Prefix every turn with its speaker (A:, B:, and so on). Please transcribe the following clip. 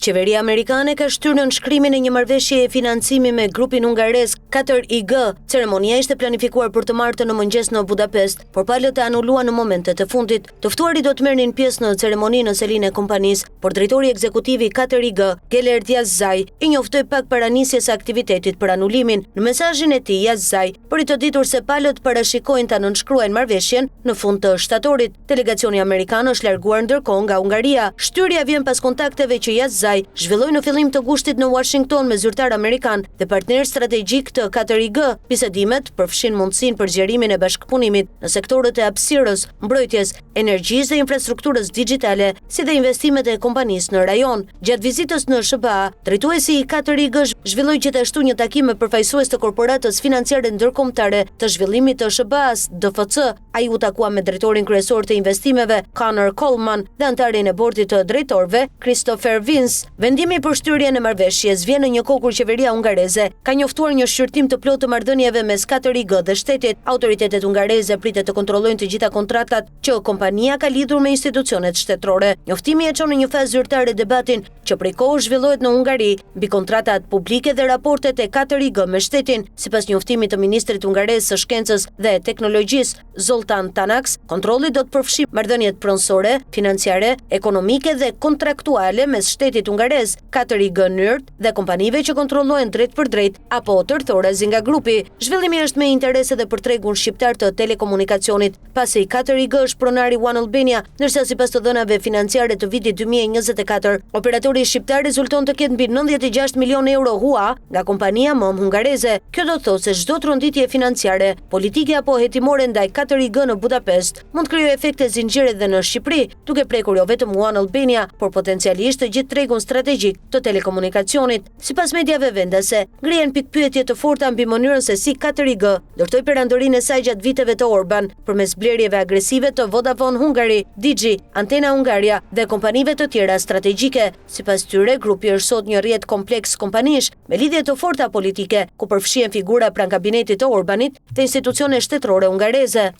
A: Qeveria amerikane ka shtyrë në nënshkrimin e një marrëveshje e financimi me grupin hungarez 4IG. Ceremonia ishte planifikuar për të martë në mëngjes në Budapest, por palët e anuluan në momentet e fundit. Të ftuarit do të merrnin pjesë në ceremoni në selinë e kompanisë, por drejtori ekzekutivi 4IG, Gellert Yazdzai, i njoftoi pak para nisjes së aktivitetit për anulimin. Në mesazhin e tij, Yazdzai për i të ditur se palët parashikojnë ta nënshkruajnë marrëveshjen në fund të shtatorit. Delegacioni amerikan është larguar ndërkohë nga Hungaria. Shtyrja vjen pas kontakteve që Yazdzai zhvilloi në fillim të gushtit në Washington me zyrtar amerikan dhe partner strategjik të 4IG. Bisedimet përfshin mundësinë për zgjerimin e bashkëpunimit në sektorët e hapësirës, mbrojtjes, energjisë dhe infrastrukturës digjitale, si dhe investimet e kompanisë në rajon. Gjatë vizitës në SBA, drejtuesi i 4IG zhvilloi gjithashtu një takim me përfaqësues të korporatës financiare ndërkombëtare të zhvillimit të SBA-s, DFC. Ai u takua me drejtorin kryesor të investimeve, Connor Coleman, dhe antarin e bordit të drejtorëve, Christopher Vince. Vendimi për shtyrjen e marrëveshjes vjen në një kohë kur qeveria hungareze ka njoftuar një shqyrtim të plotë të marrëdhënieve mes 4IG dhe shtetit. Autoritetet hungareze pritet të kontrollojnë të gjitha kontratat që kompania ka lidhur me institucionet shtetërore. Njoftimi e çon në një fazë zyrtare debatin që prej kohësh zhvillohet në Hungari mbi kontratat publike dhe raportet e 4IG me shtetin. Sipas njoftimit të ministrit hungarez së shkencës dhe teknologjisë, Zoltan Tanaks, kontrolli do të përfshijë marrëdhëniet pronësore, financiare, ekonomike dhe kontraktuale mes shtetit hungarez, 4IG NYRT dhe kompanive që kontrollohen drejt për drejt apo tërthorazi nga grupi. Zhvillimi është me interes edhe për tregun shqiptar të telekomunikacionit, pasi 4IG është pronari One Albania, ndërsa sipas të dhënave financiare të vitit 2024, operatori shqiptar rezulton të ketë mbi 96 milion euro hua nga kompania mëm hungareze. Kjo do të thotë se çdo tronditje financiare, politike apo hetimore ndaj 4IG në Budapest mund të krijojë efekte zinxhire dhe në Shqipëri, duke prekur jo vetëm One Albania, por potencialisht të gjithë tregun strategjik të telekomunikacionit. Sipas mediave vendase, ngrihen pikpyetje të forta mbi mënyrën se si 4IG ndërtoi perandorinë e saj gjatë viteve të Orban përmes blerjeve agresive të Vodafone Hungary, Digi, Antena Hungaria dhe kompanive të tjera strategjike. Sipas tyre, grupi është sot një rrjet kompleks kompanish me lidhje të forta politike, ku përfshihen figura pranë kabinetit të Orbanit dhe institucione shtetërore hungareze.